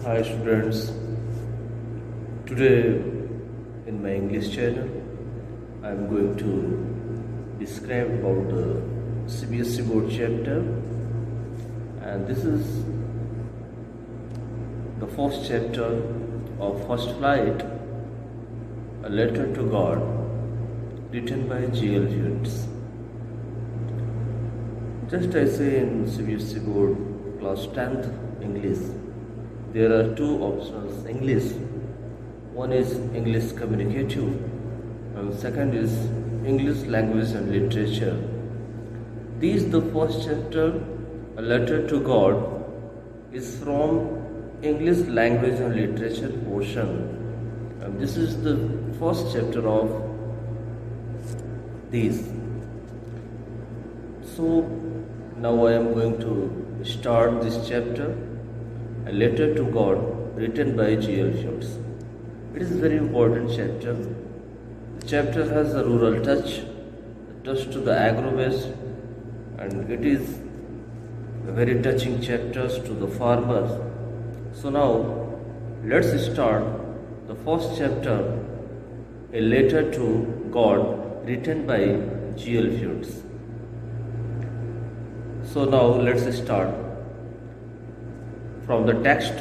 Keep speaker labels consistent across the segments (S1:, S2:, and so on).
S1: Hi students, today in my English channel I am going to describe about the CBSE board chapter, and this is the first chapter of First Flight, a letter to God, written by G.L. Hughes. Just I say in CBSE board class 10th English, there are two options English. One is English communicative and second is English language and literature. This the first chapter, a letter to God, is from English language and literature portion, and this is the first chapter of this. So now I am going to start this chapter, a letter to God, written by G.L. Hughes. It is a very important chapter. The chapter has a rural touch, a touch to the agro-based, and it is a very touching chapters to the farmers. So now let's start the first chapter, a letter to God, written by G.L. Hughes. So now let's start from the text.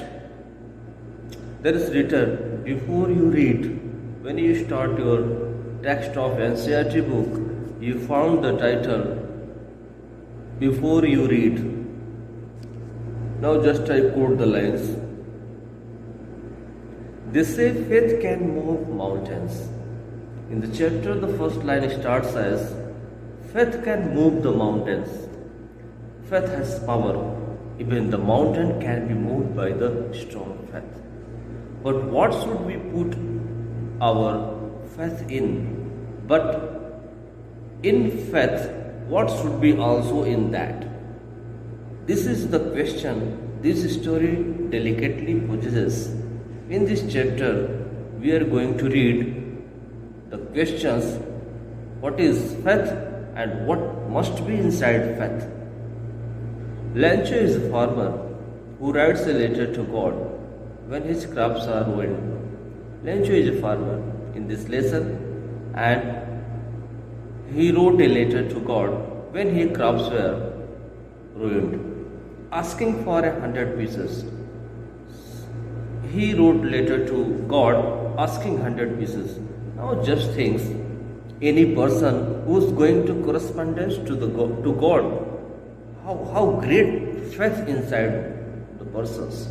S1: There is written, before you read, when you start your text of NCERT book, you found the title, before you read. Now just I quote the lines. They say faith can move mountains. In the chapter, the first line starts as, faith can move the mountains. Faith has power. Even the mountain can be moved by the strong faith. But what should we put our faith in? But in faith, what should be also in that? This is the question this story delicately poses. In this chapter, we are going to read the questions, what is faith and what must be inside faith. Lancho is a farmer who writes a letter to God when his crops are ruined. Lancho is a farmer in this lesson, and he wrote a letter to God when his crops were ruined, asking for 100 pieces. He wrote letter to God asking 100 pieces. Now just think, any person who is going to correspondence to God, how great faith inside the persons.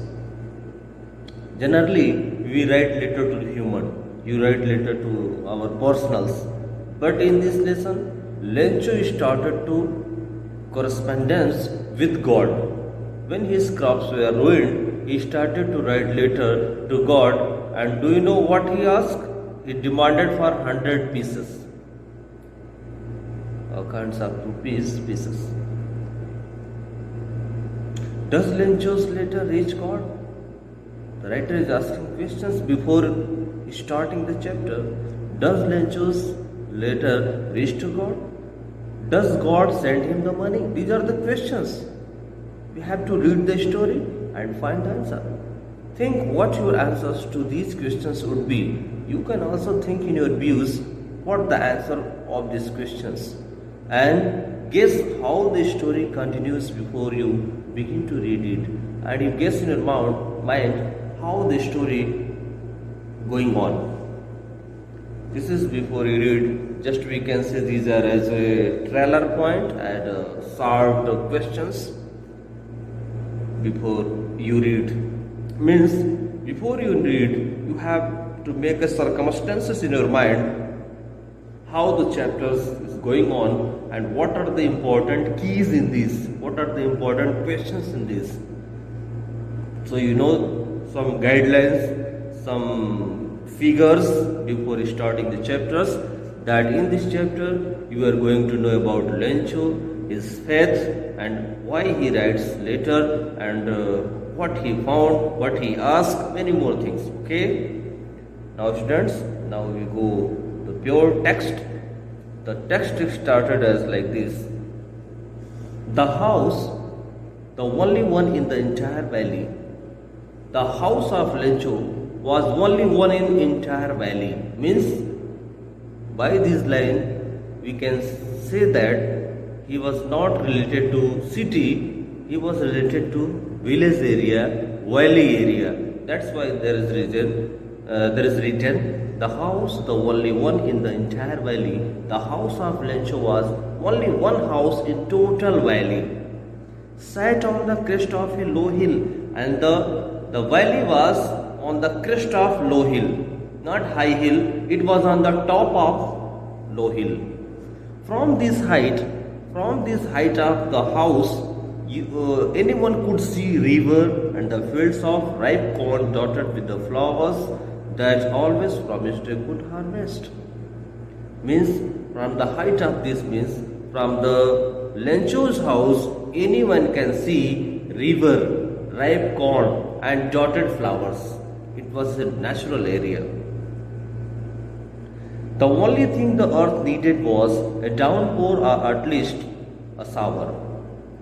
S1: Generally, we write letter to the human, you write letter to our personals. But in this lesson, Lencho started to correspondence with God. When his crops were ruined, he started to write letter to God, and do you know what he asked? He demanded for 100 pieces. All kinds of pieces. Does Lencho's letter reach God? The writer is asking questions before starting the chapter. Does Lencho's letter reach to God? Does God send him the money? These are the questions. We have to read the story and find the answer. Think what your answers to these questions would be. You can also think in your views what the answer of these questions, and guess how the story continues before you begin to read it, and you guess in your mind how the story going on. This is before you read. Just we can say these are as a trailer point and short questions before you read. Means before you read, you have to make a circumstances in your mind how the chapters is going on and what are the important keys in this, what are the important questions in this. So you know some guidelines, some figures before starting the chapters, that in this chapter you are going to know about Lencho, his faith, and why he writes letter, and what he found, what he asked, many more things. Okay, now students, now we go the pure text. The text started as like this. The house, the only one in the entire valley, the house of Lencho was only one in entire valley. Means by this line we can say that he was not related to city, he was related to village area, valley area. That's why there is written the house, the only one in the entire valley. The house of Lencho was only one house in total valley, sat on the crest of a low hill, and the valley was on the crest of low hill, not high hill. It was on the top of low hill. From this height of the house, anyone could see river and the fields of ripe corn dotted with the flowers that always promised a good harvest. Means from the height of this means from the Lencho's house, anyone can see river, ripe corn and dotted flowers. It was a natural area. The only thing the earth needed was a downpour or at least a shower.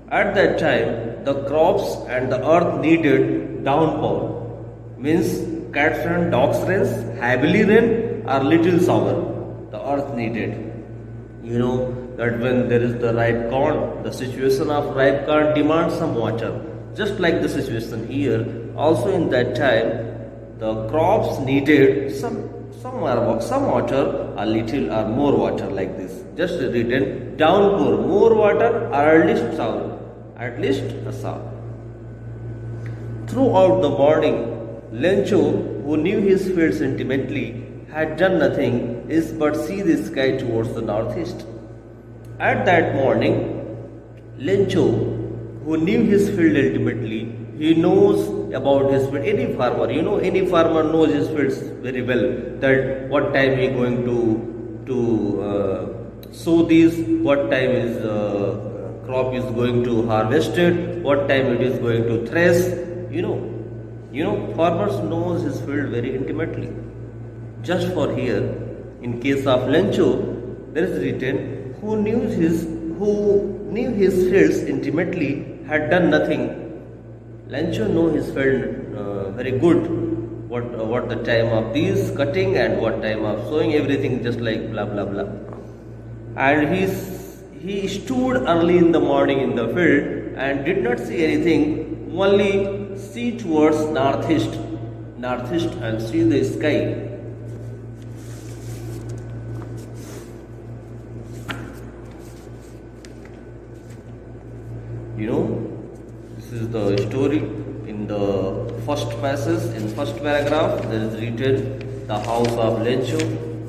S1: At that time, the crops and the earth needed downpour. Means cats and dogs rains, heavily rain or little shower. The earth needed. You know that when there is the ripe corn, the situation of ripe corn demands some water. Just like the situation here, also in that time, the crops needed some water, a little or more water, like this. Just written downpour, more water or at least shower, at least a shower. Throughout the morning, Lencho, who knew his fields intimately, had done nothing else but see the sky towards the northeast. At that morning, Lencho, who knew his field intimately, he knows about his field. Any farmer, any farmer knows his fields very well. That what time he going to sow these, what time is crop is going to harvested, what time it is going to thresh. Farmers knows his field very intimately. Just for here, in case of Lencho, there is written who knew his fields intimately, had done nothing. Lencho know his field very good. What the time of these cutting and what time of sowing, everything just like blah blah blah. And he stood early in the morning in the field and did not see anything, only see towards northeast and see the sky. This is the story in the first passage, in first paragraph. There is written the house of Lencho.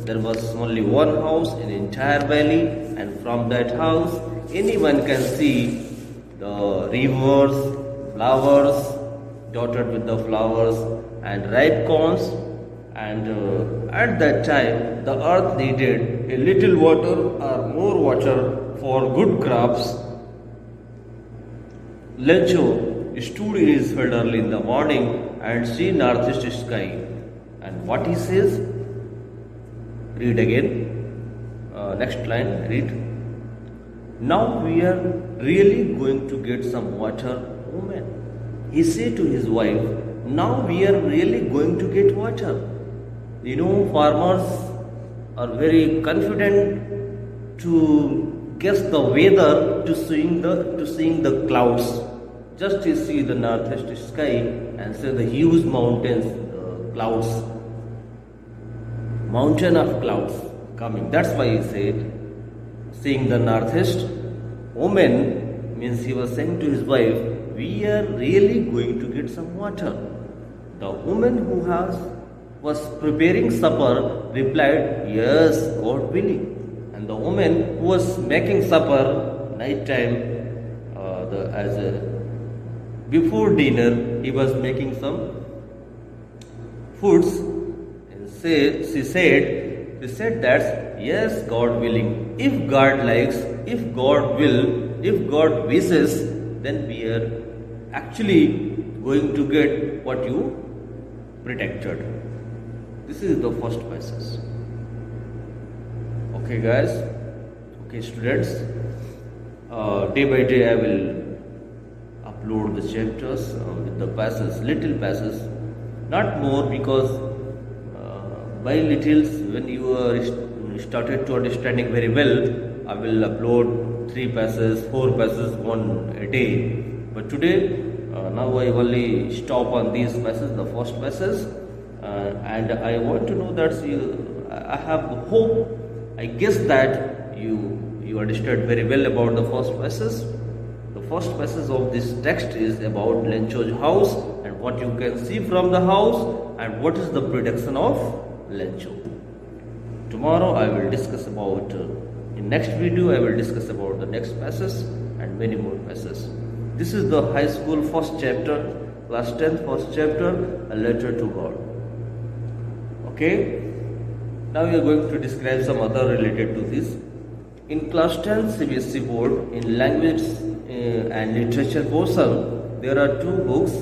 S1: There was only one house in the entire valley, and from that house anyone can see the rivers, flowers, dotted with the flowers and ripe corns. And at that time the earth needed a little water or more water for good crops. Lencho stood in his field early in the morning and see northeast sky. And what he says? Read again. Next line, read. Now we are really going to get some water, oh man. He said to his wife, now we are really going to get water. Farmers are very confident to guess the weather, to seeing the clouds. Just to see the northeast sky and see the huge mountains, clouds, mountain of clouds coming. That's why he said, seeing the northeast. Woman means he was saying to his wife, we are really going to get some water. The woman who was preparing supper replied, yes, God willing. And the woman who was making supper night time, before dinner, he was making some foods, and she said that yes, God willing. If God likes, if God will, if God wishes, then we are actually going to get what you predicted. This is the first passage. Okay, guys. Okay, students. Day by day, I will upload the chapters with the passes, little passes, not more, because by littles, when you started to understanding very well, I will upload 3 passes, 4 passes, one a day. But today, now I only stop on these passes, the first passes, and I want to know that I have hope. I guess that you understood very well about the first passes. The first passage of this text is about Lencho's house and what you can see from the house and what is the prediction of Lencho. Tomorrow I will discuss about, in next video I will discuss about the next passage and many more passages. This is the high school first chapter, class 10th first chapter, a letter to God. Okay, now we are going to describe some other related to this. In class 10 CBSE board, in language and literature portion, there are 2 books.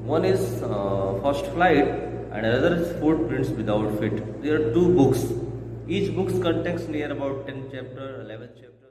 S1: One is First Flight and another is Footprints Without Feet. There are 2 books. Each book contains near about 10 chapter, 11 chapter.